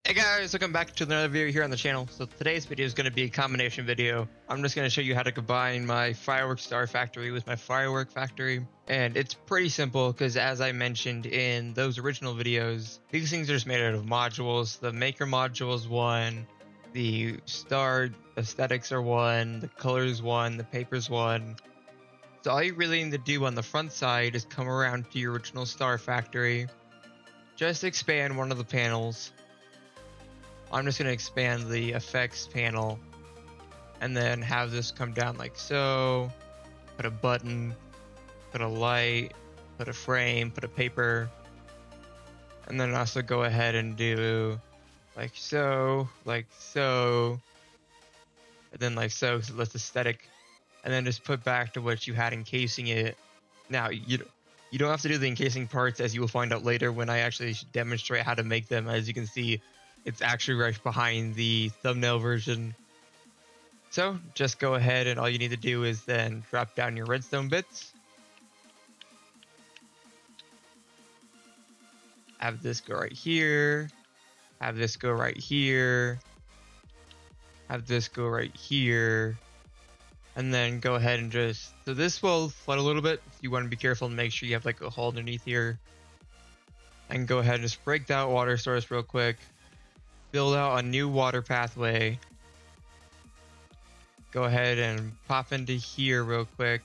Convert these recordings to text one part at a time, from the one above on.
Hey guys, welcome back to another video here on the channel. So today's video is going to be a combination video. I'm just going to show you how to combine my Firework Star Factory with my Firework Factory. And it's pretty simple because as I mentioned in those original videos, these things are just made out of modules. The maker module is one, the star aesthetics are one, the colors one, the paper's one. So all you really need to do on the front side is come around to your original Star Factory, just expand one of the panels. I'm just going to expand the effects panel and then have this come down like so. Put a button, put a light, put a frame, put a paper, and then also go ahead and do like so, and then like so, because it looks aesthetic, and then just put back to what you had encasing it. Now, you don't have to do the encasing parts, as you will find out later when I actually demonstrate how to make them. As you can see, it's actually right behind the thumbnail version. So just go ahead and all you need to do is then drop down your redstone bits. Have this go right here. Have this go right here. Have this go right here. And then go ahead and just, so this will flood a little bit. You want to be careful and make sure you have like a hole underneath here. And go ahead and just break that water source real quick. Build out a new water pathway. Go ahead and pop into here real quick.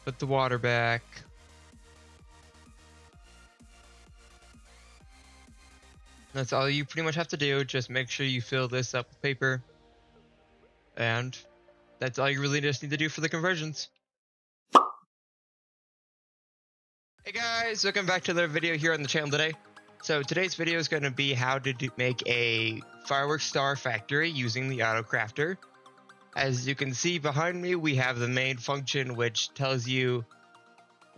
Put the water back. That's all you pretty much have to do. Just make sure you fill this up with paper. And that's all you really just need to do for the conversions. Hey guys, welcome back to another video here on the channel today. So today's video is going to be how to make a Firework Star Factory using the Auto Crafter. As you can see behind me, we have the main function, which tells you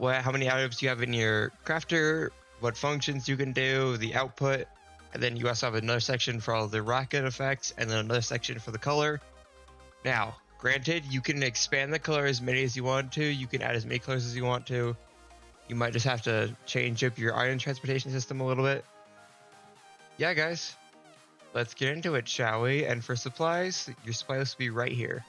how many items you have in your crafter, what functions you can do, the output, and then you also have another section for all the rocket effects, and then another section for the color. Now, granted, you can expand the color as many as you want to, you can add as many colors as you want to. You might just have to change up your iron transportation system a little bit. Yeah, guys. Let's get into it, shall we? And for supplies, your supplies will be right here.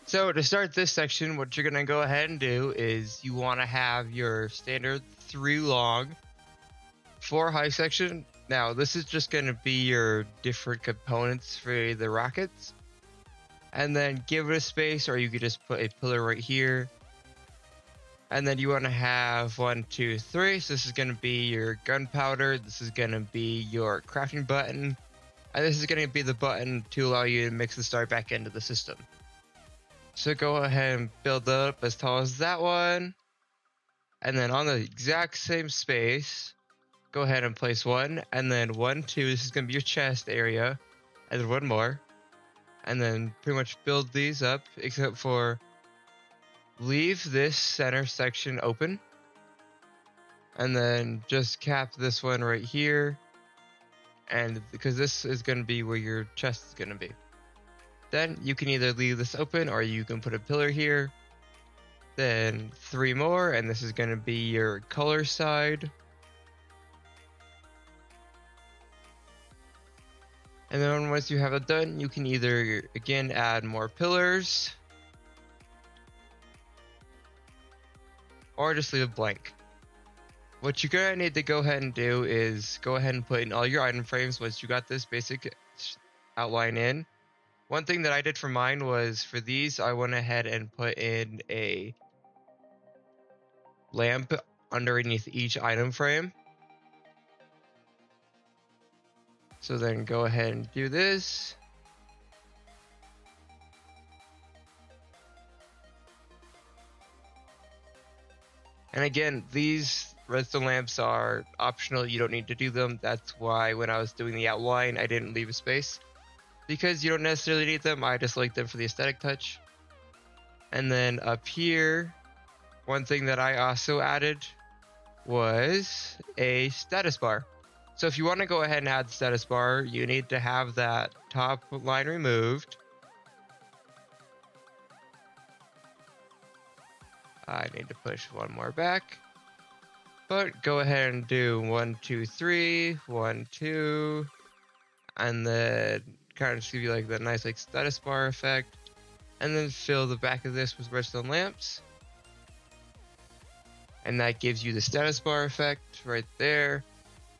So to start this section, what you're going to go ahead and do is you want to have your standard 3 long, 4 high section. Now, this is just going to be your different components for the rockets. And then give it a space, or you could just put a pillar right here. And then you want to have 1, 2, 3. So this is going to be your gunpowder. This is going to be your crafting button. And this is going to be the button to allow you to mix the star back into the system. So go ahead and build that up as tall as that one. And then on the exact same space, go ahead and place 1. And then 1, 2. This is going to be your chest area. And then 1 more. And then pretty much build these up, except for leave this center section open. And then just cap this one right here. And because this is going to be where your chest is going to be. Then you can either leave this open or you can put a pillar here. Then 3 more, and this is going to be your color side. And then once you have it done, you can either, again, add more pillars, or just leave it blank. What you're going to need to go ahead and do is go ahead and put in all your item frames once you got this basic outline in. One thing that I did for mine was, for these, I went ahead and put in a lamp underneath each item frame. So then go ahead and do this. And again, these redstone lamps are optional. You don't need to do them. That's why when I was doing the outline, I didn't leave a space. Because you don't necessarily need them. I just like them for the aesthetic touch. And then up here, one thing that I also added was a status bar. So if you want to go ahead and add the status bar, you need to have that top line removed. I need to push 1 more back. But go ahead and do 1, 2, 3, 1, 2, and then kind of just give you like that nice like status bar effect, and then fill the back of this with redstone lamps, and that gives you the status bar effect right there.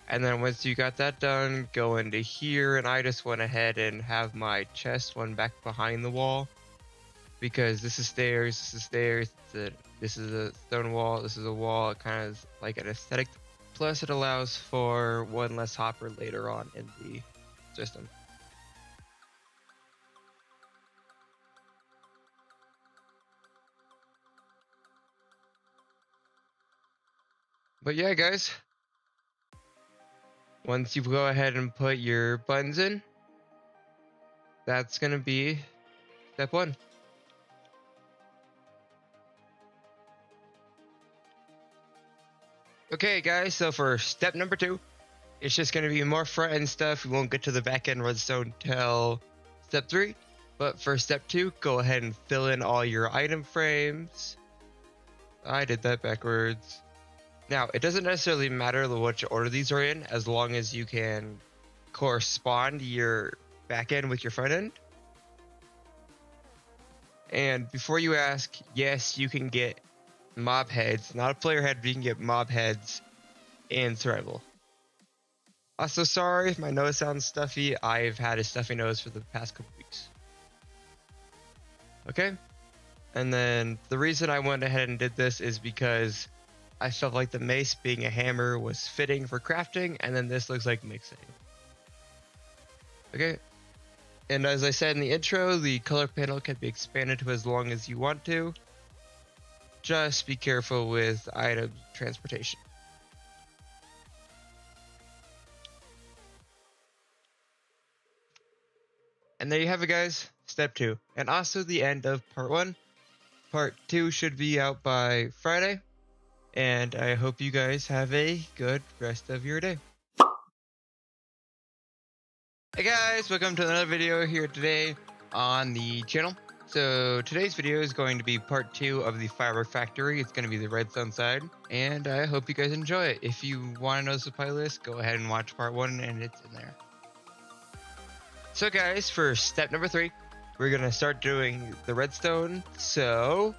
And then once you got that done, go into here, and I just went ahead and have my chest one back behind the wall, because this is stairs, this is stairs, this is a stone wall, this is a wall. It kind of is like an aesthetic. Plus it allows for one less hopper later on in the system. But yeah, guys, once you go ahead and put your buttons in, that's gonna be step 1. Okay guys, so for step number 2, it's just gonna be more front end stuff. We won't get to the back end redstone till step 3. But for step 2, go ahead and fill in all your item frames. I did that backwards. Now, it doesn't necessarily matter which order these are in, as long as you can correspond your back end with your front end. And before you ask, yes, you can get mob heads, not a player head, but you can get mob heads in survival. Also, sorry if my nose sounds stuffy. I've had a stuffy nose for the past couple weeks. Okay, and then the reason I went ahead and did this is because I felt like the mace being a hammer was fitting for crafting, and then this looks like mixing. Okay, and as I said in the intro, the color panel can be expanded to as long as you want to. Just be careful with item transportation. And there you have it, guys. Step 2. And also the end of part 1. Part 2 should be out by Friday. And I hope you guys have a good rest of your day. Hey guys, welcome to another video here today on the channel. So today's video is going to be part 2 of the Firework Factory. It's going to be the redstone side. And I hope you guys enjoy it. If you want to know the supply list, go ahead and watch part 1 and it's in there. So guys, for step number 3, we're going to start doing the redstone. So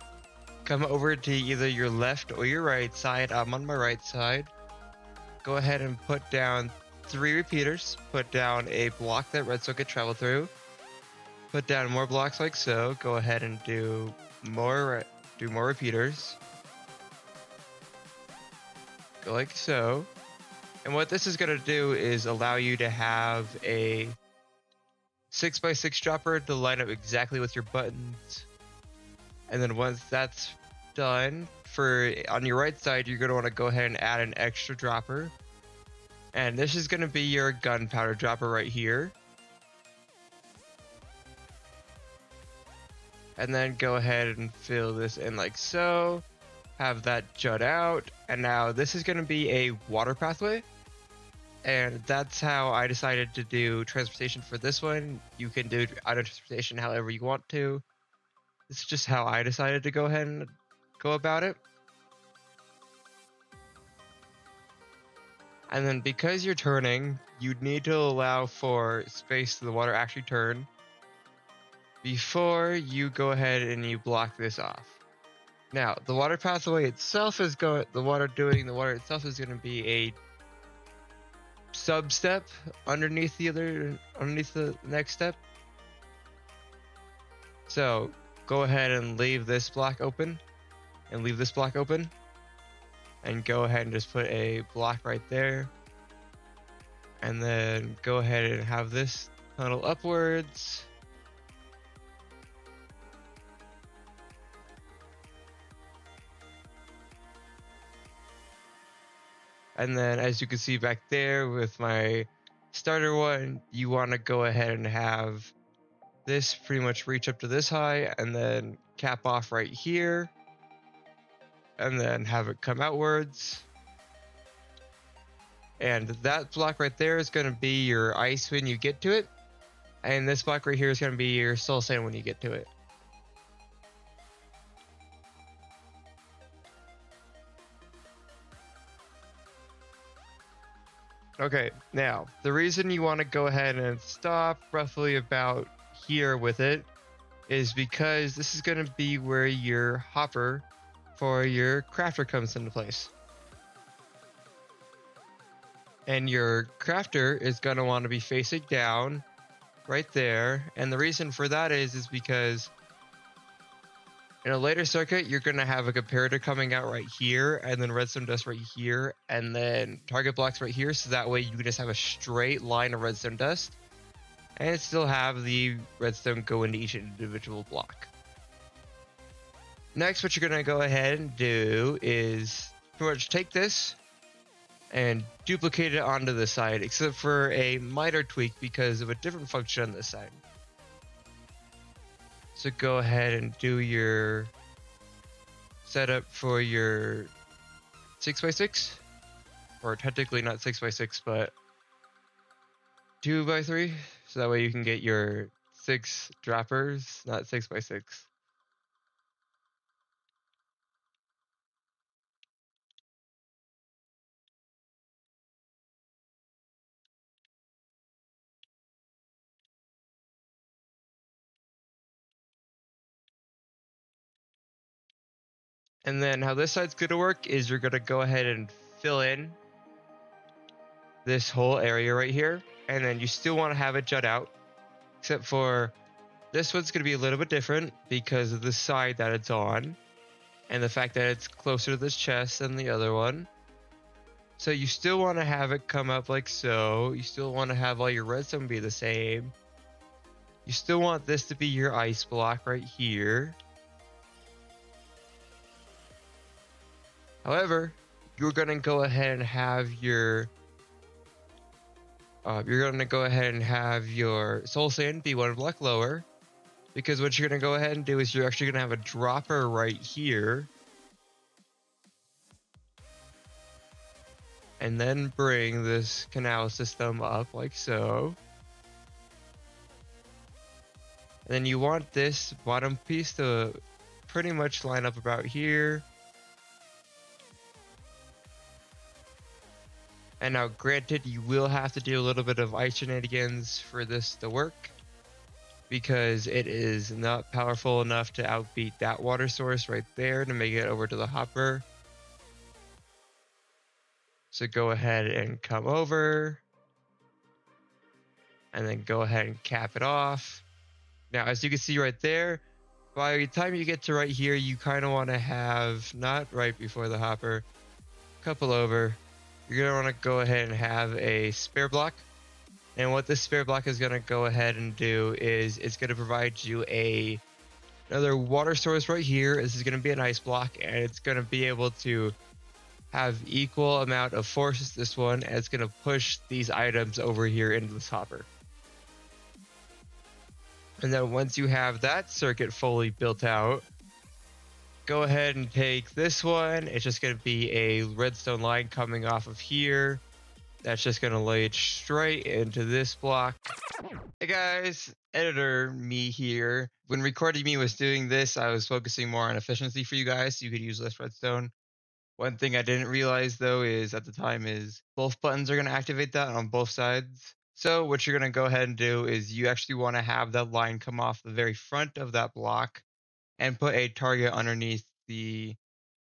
come over to either your left or your right side. I'm on my right side. Go ahead and put down 3 repeaters. Put down a block that redstone can travel through. Put down more blocks like so. Go ahead and do more repeaters. Go like so. And what this is going to do is allow you to have a 6x6 dropper to line up exactly with your buttons. And then once that's done, on your right side, you're going to want to go ahead and add an extra dropper. And this is going to be your gunpowder dropper right here. And then go ahead and fill this in like so. Have that jut out. And now this is going to be a water pathway. And that's how I decided to do transportation for this one. You can do item transportation however you want to. This is just how I decided to go ahead and go about it. And then because you're turning, you need to allow for space to the water actually turn before you go ahead and you block this off. Now, the water pathway itself is the water itself is going to be a sub step underneath the next step. So go ahead and leave this block open and leave this block open, and go ahead and just put a block right there, and then go ahead and have this tunnel upwards. And then as you can see back there with my starter one, you want to go ahead and have this pretty much reach up to this high and then cap off right here and then have it come outwards. And that block right there is going to be your ice when you get to it. And this block right here is going to be your soul sand when you get to it. Okay, now the reason you want to go ahead and stop roughly about here with it is because this is going to be where your hopper for your crafter comes into place. And your crafter is going to want to be facing down right there. And the reason for that is because in a later circuit, you're going to have a comparator coming out right here, and then redstone dust right here, and then target blocks right here. So that way you can just have a straight line of redstone dust and still have the redstone go into each individual block. Next, what you're going to go ahead and do is pretty much take this and duplicate it onto the side, except for a minor tweak because of a different function on this side. So go ahead and do your setup for your 6x6, or technically not 6x6, but 2x3, so that way you can get your 6 droppers, not 6x6. And then how this side's going to work is you're going to go ahead and fill in this whole area right here, and then you still want to have it jut out, except for this one's going to be a little bit different because of the side that it's on and the fact that it's closer to this chest than the other one. So you still want to have it come up like so. You still want to have all your redstone be the same. You still want this to be your ice block right here. However, you're going to go ahead and have your soul sand be 1 block lower, because what you're going to go ahead and do is you're actually going to have a dropper right here, and then bring this canal system up like so. And then you want this bottom piece to pretty much line up about here. And now granted, you will have to do a little bit of ice shenanigans for this to work, because it is not powerful enough to outbeat that water source right there to make it over to the hopper. So go ahead and come over and then go ahead and cap it off. Now, as you can see right there, by the time you get to right here, you kind of want to have, not right before the hopper, a couple over, you're going to want to go ahead and have a spare block. And what this spare block is going to go ahead and do is it's going to provide you another water source right here. This is going to be an ice block, and it's going to be able to have equal amount of force as this one, and it's going to push these items over here into this hopper. And then once you have that circuit fully built out, go ahead and take this one. It's just going to be a redstone line coming off of here. That's just going to lay it straight into this block. Hey guys, editor me here. When recording me was doing this, I was focusing more on efficiency for you guys so you could use less redstone. One thing I didn't realize though is at the time is both buttons are going to activate that on both sides. So what you're going to go ahead and do is you actually want to have that line come off the very front of that block and put a target underneath the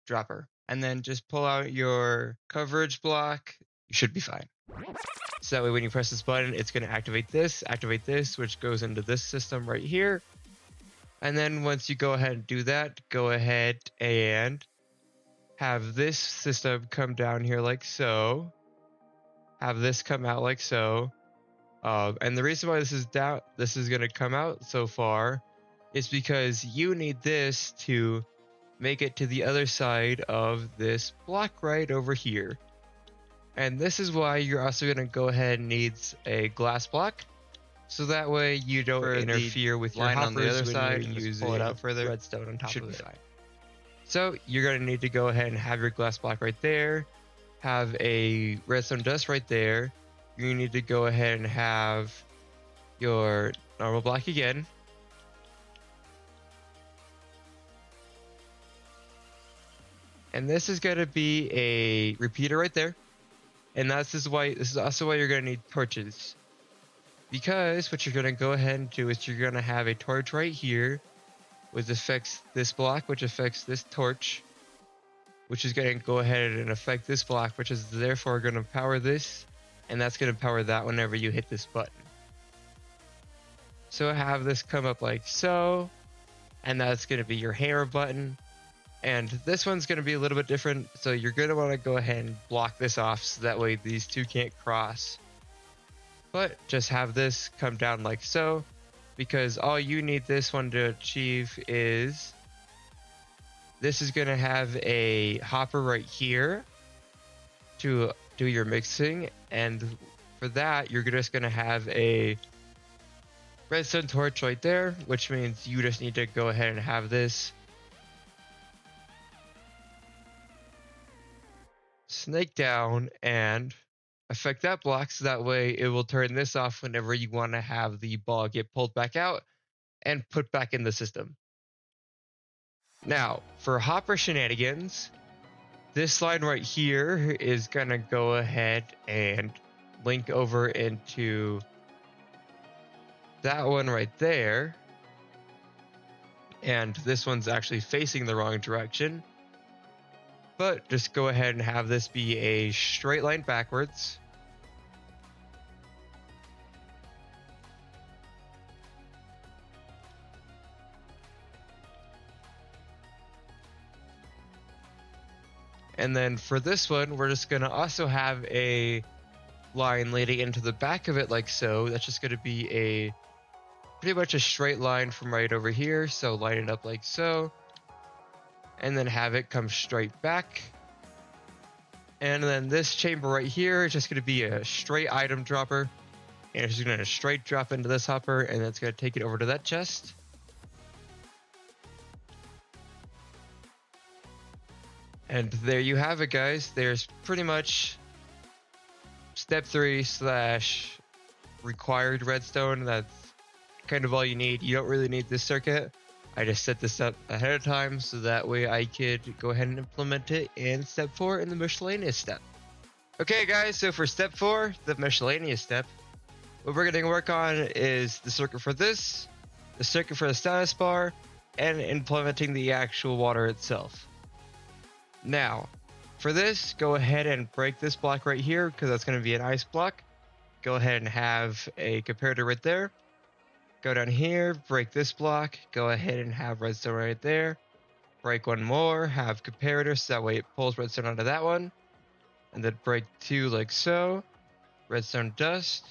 dropper. And then just pull out your coverage block. You should be fine. So that way when you press this button, it's going to activate this, which goes into this system right here. And then once you go ahead and do that, go ahead and have this system come down here like so. Have this come out like so. And the reason why this is going to come out so far is because you need this to make it to the other side of this block right over here. And this is why you're also going to go ahead and need a glass block, so that way you don't interfere with your line on the other side and use pull it out further. Redstone on top of it. Fine. So you're going to need to go ahead and have your glass block right there, have a redstone dust right there. You need to go ahead and have your normal block again. And this is going to be a repeater right there. And this is also why you're going to need torches. Because what you're going to go ahead and do is you're going to have a torch right here, which affects this block, which affects this torch, which is going to go ahead and affect this block, which is therefore going to power this, and that's going to power that whenever you hit this button. So have this come up like so, and that's going to be your hammer button. And this one's going to be a little bit different, so you're going to want to go ahead and block this off so that way these two can't cross. But just have this come down like so, because all you need this one to achieve is this is going to have a hopper right here to do your mixing, and for that you're just going to have a redstone torch right there, which means you just need to go ahead and have this snake down and affect that block, so that way it will turn this off whenever you want to have the ball get pulled back out and put back in the system. Now, for hopper shenanigans, this line right here is gonna go ahead and link over into that one right there, and this one's actually facing the wrong direction. But just go ahead and have this be a straight line backwards. And then for this one, we're just going to also have a line leading into the back of it like so. That's just going to be a pretty much a straight line from right over here. So line it up like so. And then have it come straight back. And then this chamber right here is just going to be a straight item dropper. And it's just going to straight drop into this hopper, and it's going to take it over to that chest. And there you have it, guys. There's pretty much step 3 / required redstone. That's kind of all you need. You don't really need this circuit. I just set this up ahead of time so that way I could go ahead and implement it in step 4 in the miscellaneous step. Okay guys, so for step 4, the miscellaneous step, what we're going to work on is the circuit for this, the circuit for the status bar, and implementing the actual water itself. Now, for this, go ahead and break this block right here because that's going to be an ice block. Go ahead and have a comparator right there. Go down here, break this block, go ahead and have redstone right there. Break one more, have comparator so that way it pulls redstone onto that one. And then break 2 like so. Redstone dust.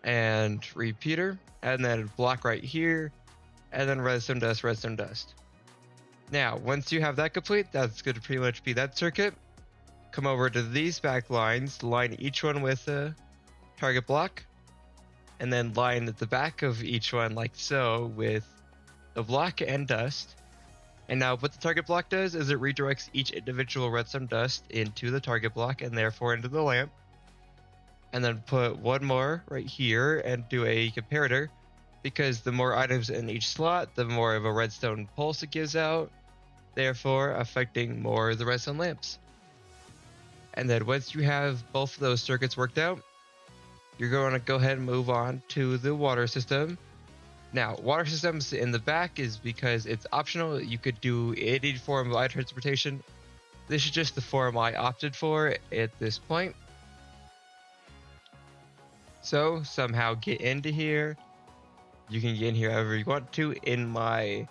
And repeater. And then block right here. And then redstone dust, redstone dust. Now, once you have that complete, that's going to pretty much be that circuit. Come over to these back lines, line each one with a target block. And then line at the back of each one like so with the block and dust. And now what the target block does is it redirects each individual redstone dust into the target block and therefore into the lamp. And then put one more right here and do a comparator, because the more items in each slot, the more of a redstone pulse it gives out, therefore affecting more of the redstone lamps. And then once you have both of those circuits worked out, you're going to go ahead and move on to the water system. Now, water systems in the back is because it's optional. You could do any form of item transportation. This is just the form I opted for at this point. So, somehow get into here. You can get in here however you want to. In my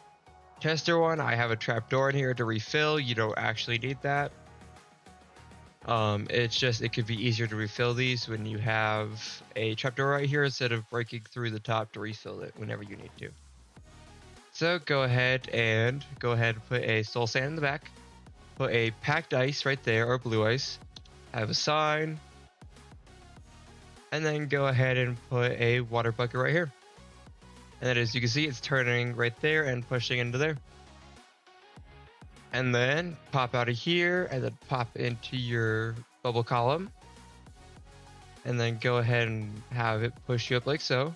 tester one, I have a trapdoor in here to refill. You don't actually need that. It's just, it could be easier to refill these when you have a trapdoor right here instead of breaking through the top to refill it whenever you need to. So go ahead and put a soul sand in the back, put a packed ice right there, or blue ice, have a sign, and then go ahead and put a water bucket right here. And then as you can see, it's turning right there and pushing into there. And then pop out of here and then pop into your bubble column. And then go ahead and have it push you up like so.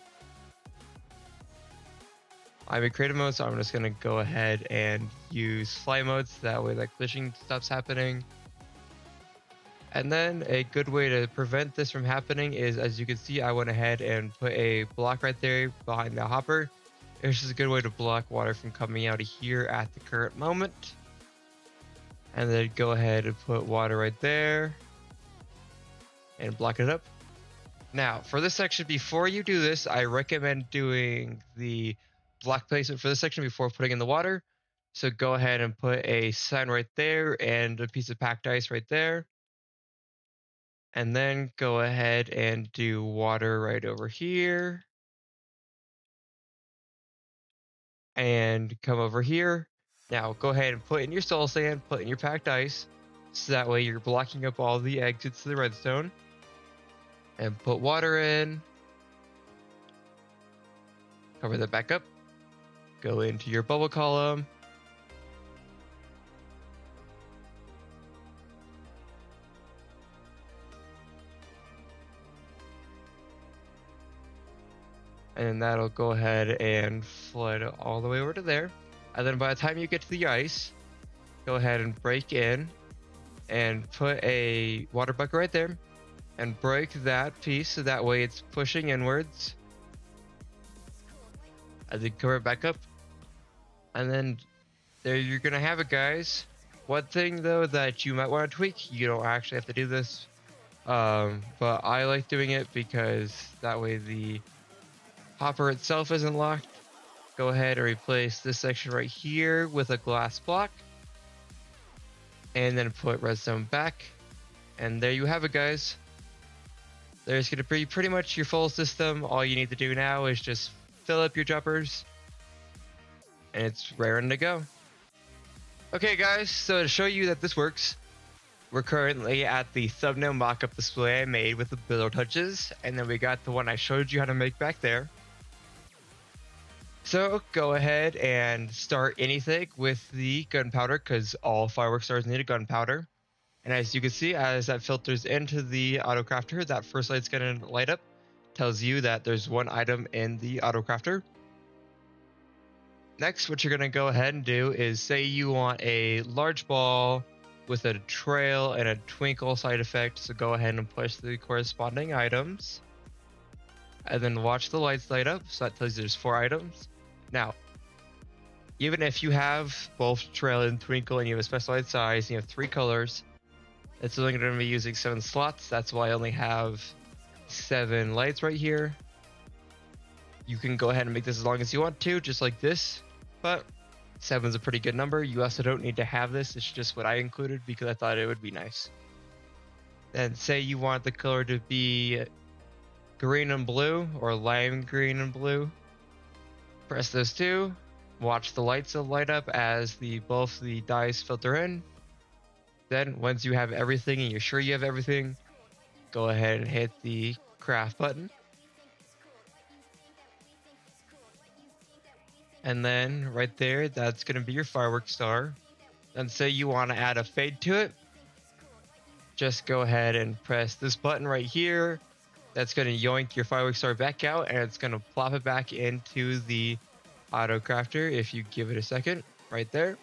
I'm in creative mode, so I'm just going to go ahead and use fly mode so that way that glitching stops happening. And then a good way to prevent this from happening is, as you can see, I went ahead and put a block right there behind the hopper. It's just a good way to block water from coming out of here at the current moment. And then go ahead and put water right there and block it up. Now, for this section, before you do this, I recommend doing the block placement for this section before putting in the water. So go ahead and put a sign right there and a piece of packed ice right there. And then go ahead and do water right over here. And come over here. Now go ahead and put in your soul sand, put in your packed ice. So that way you're blocking up all the exits to the redstone. And put water in. Cover that back up. Go into your bubble column. And that'll go ahead and flood all the way over to there. And then by the time you get to the ice, go ahead and break in and put a water bucket right there and break that piece so that way it's pushing inwards. And then cover it back up. And then there you're gonna have it, guys. One thing though that you might want to tweak, you don't actually have to do this, but I like doing it because that way the hopper itself isn't locked. Go ahead and replace this section right here with a glass block. And then put redstone back. And there you have it, guys. There's going to be pretty much your full system. All you need to do now is just fill up your jumpers. And it's raring to go. Okay, guys, so to show you that this works, we're currently at the thumbnail mock-up display I made with the billow touches. And then we got the one I showed you how to make back there. So go ahead and start anything with the gunpowder because all firework stars need a gunpowder. And as you can see, as that filters into the autocrafter, that first light's going to light up. Tells you that there's one item in the autocrafter. Next, what you're going to go ahead and do is say you want a large ball with a trail and a twinkle side effect. So go ahead and push the corresponding items. And then watch the lights light up. So that tells you there's 4 items. Now, even if you have both trail and twinkle and you have a specified size and you have 3 colors, it's only going to be using 7 slots. That's why I only have 7 lights right here. You can go ahead and make this as long as you want to, just like this, but 7 is a pretty good number. You also don't need to have this. It's just what I included because I thought it would be nice. Then say you want the color to be green and blue or lime green and blue. Press those 2, watch the lights light up as both the dyes filter in. Then once you have everything and you're sure you have everything, go ahead and hit the craft button. And then right there, that's going to be your firework star. Then say you want to add a fade to it. Just go ahead and press this button right here. That's going to yoink your firework star back out and it's going to plop it back into the auto crafter if you give it a second right there.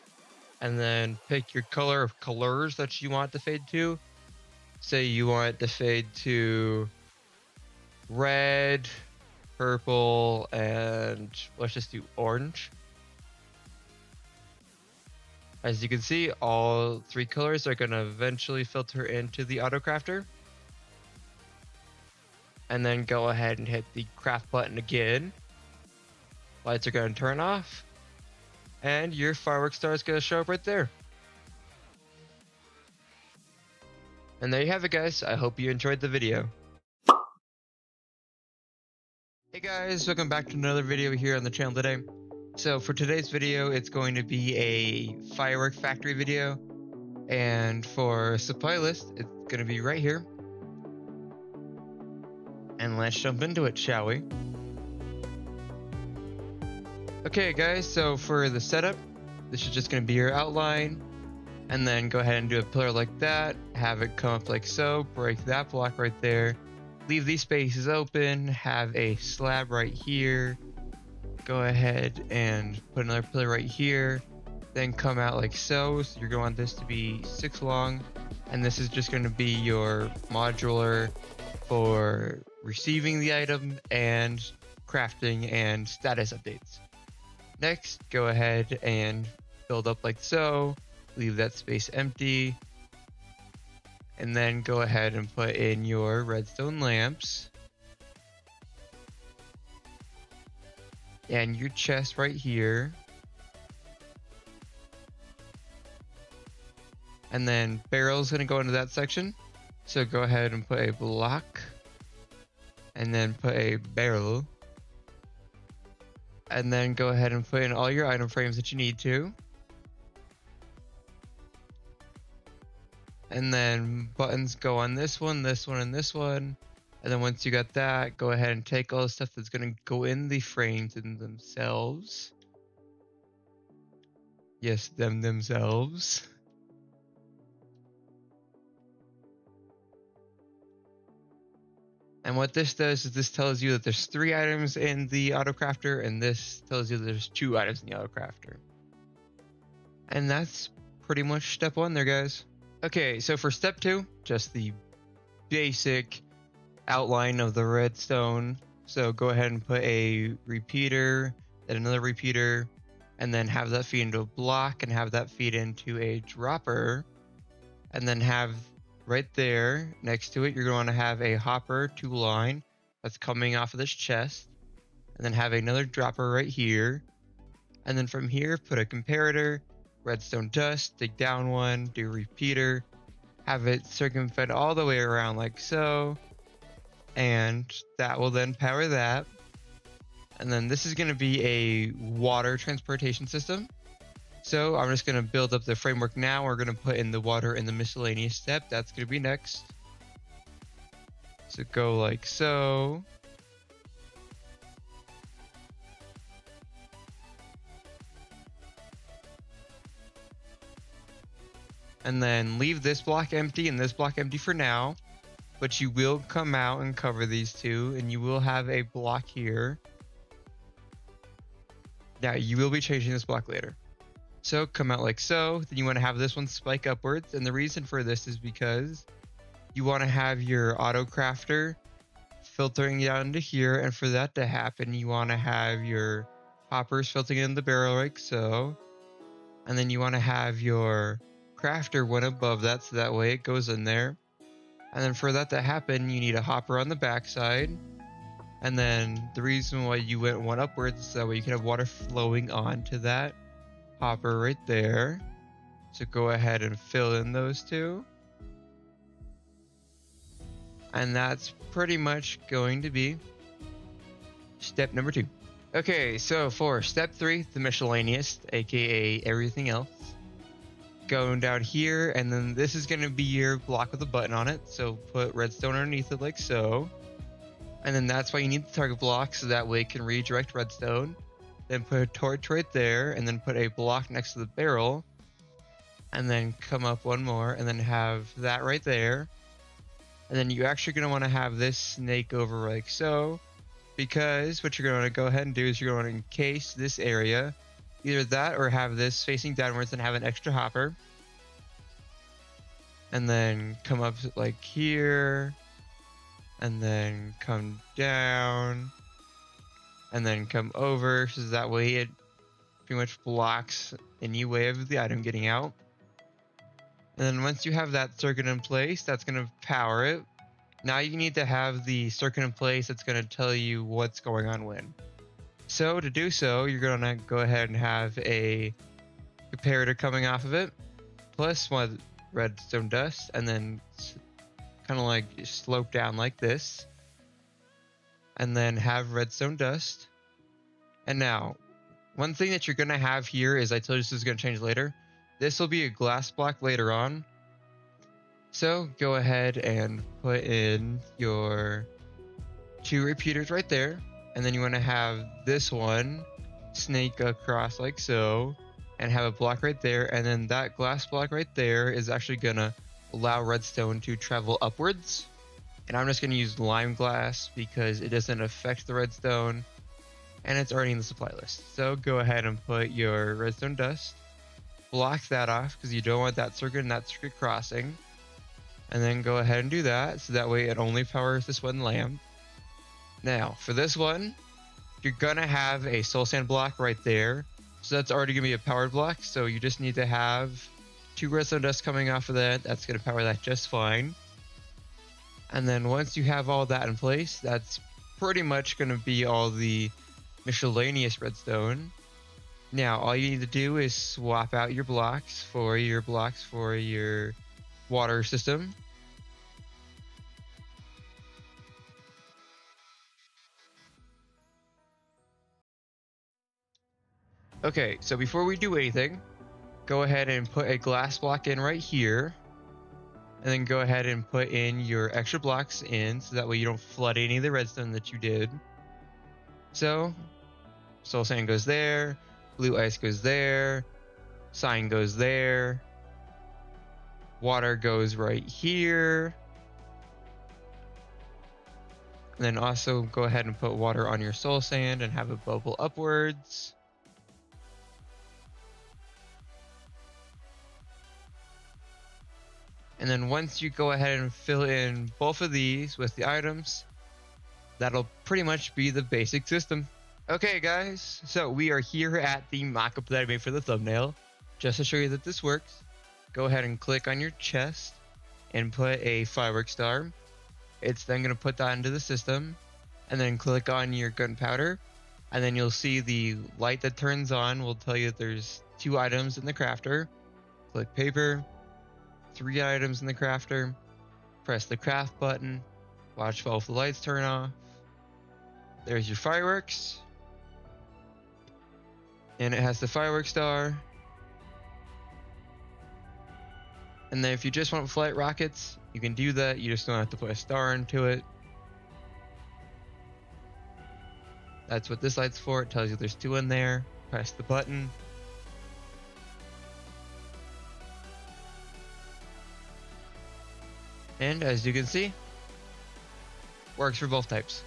And then pick your color of colors that you want to fade to. Say you want to fade to red, purple, and let's just do orange. As you can see, all 3 colors are going to eventually filter into the auto crafter. And then go ahead and hit the craft button again. Lights are going to turn off. And your firework star is going to show up right there. And there you have it, guys. I hope you enjoyed the video. Hey guys, welcome back to another video here on the channel today. So for today's video, it's going to be a firework factory video. And for supply list, it's going to be right here. And let's jump into it, shall we? Okay guys, so for the setup, this is just going to be your outline. And then go ahead and do a pillar like that. Have it come up like so. Break that block right there. Leave these spaces open. Have a slab right here. Go ahead and put another pillar right here. Then come out like so. So you're going to want this to be 6 long. and this is just going to be your modular for receiving the item and crafting and status updates. Next, go ahead and build up like so, leave that space empty, and then go ahead and put in your redstone lamps and your chest right here. And then barrel's gonna go into that section. So go ahead and put a block and then put a barrel. And then go ahead and put in all your item frames that you need to. And then buttons go on this one, this one, and this one. And then once you got that, go ahead and take all the stuff that's gonna go in the frames in themselves. Yes, themselves. And what this does is this tells you that there's 3 items in the auto crafter, and this tells you that there's 2 items in the auto crafter. And that's pretty much step 1 there, guys. Okay, so for step 2, just the basic outline of the redstone. So go ahead and put a repeater, then another repeater, and then have that feed into a block and have that feed into a dropper, and then have right there next to it, you're going to have a hopper 2 line that's coming off of this chest, and then have another dropper right here, and then from here put a comparator, redstone dust, dig down 1, do a repeater, have it circumvent all the way around like so, and that will then power that. And then this is going to be a water transportation system. So I'm just going to build up the framework now. We're going to put in the water in the miscellaneous step. That's going to be next. So go like so. And then leave this block empty and this block empty for now. But you will come out and cover these 2, and you will have a block here. Now you will be changing this block later. So come out like so, then you want to have this one spike upwards, and the reason for this is because you want to have your auto crafter filtering down to here, and for that to happen you want to have your hoppers filtering in the barrel like so, and then you want to have your crafter one above that so that way it goes in there, and then for that to happen you need a hopper on the backside, and then the reason why you went one upwards is so that way you can have water flowing onto that hopper right there. So go ahead and fill in those 2. And that's pretty much going to be step number 2. Okay, so for step 3, the miscellaneous, aka everything else, going down here, and then this is going to be your block with a button on it. So put redstone underneath it like so. And then that's why you need the target block, so that way it can redirect redstone. Then put a torch right there, and then put a block next to the barrel, and then come up 1 more, and then have that right there. And then you're actually going to want to have this snake over like so, because what you're going to go ahead and do is you're going to encase this area, either that or have this facing downwards and have an extra hopper. And then come up like here, and then come down, and then come over, so that way it pretty much blocks any way of the item getting out. And then once you have that circuit in place, that's going to power it. Now you need to have the circuit in place that's going to tell you what's going on when. So to do so, you're going to go ahead and have a comparator coming off of it, plus 1 redstone dust, and then kind of like slope down like this, and then have redstone dust. And now, one thing that you're going to have here is, I told you this is going to change later, this will be a glass block later on. So go ahead and put in your 2 repeaters right there, and then you want to have this one snake across like so, and have a block right there, and then that glass block right there is actually going to allow redstone to travel upwards. And I'm just going to use lime glass because it doesn't affect the redstone, and it's already in the supply list. So go ahead and put your redstone dust, block that off because you don't want that circuit and that circuit crossing. And then go ahead and do that, so that way it only powers this one lamp. Now, for this one, you're gonna have a soul sand block right there. So that's already gonna be a powered block, so you just need to have 2 redstone dust coming off of that. That's gonna power that just fine. And then once you have all that in place, that's pretty much gonna be all the miscellaneous redstone. Now, all you need to do is swap out your blocks for your water system. Okay, so before we do anything, go ahead and put a glass block in right here. And then go ahead and put in your extra blocks in, so that way you don't flood any of the redstone that you did. So, soul sand goes there, blue ice goes there, sign goes there, water goes right here. And then also go ahead and put water on your soul sand and have it bubble upwards. And then once you go ahead and fill in both of these with the items, that'll pretty much be the basic system. Okay guys, so we are here at the mockup that I made for the thumbnail. Just to show you that this works, go ahead and click on your chest and put a firework star. It's then going to put that into the system, and then click on your gunpowder, and then you'll see the light that turns on will tell you that there's 2 items in the crafter. Click paper, 3 items in the crafter, press the craft button, watch both the lights turn off. There's your fireworks, and it has the firework star. And then if you just want flight rockets, you can do that, you just don't have to put a star into it. That's what this light's for, it tells you there's 2 in there. Press the button. And as you can see, works for both types.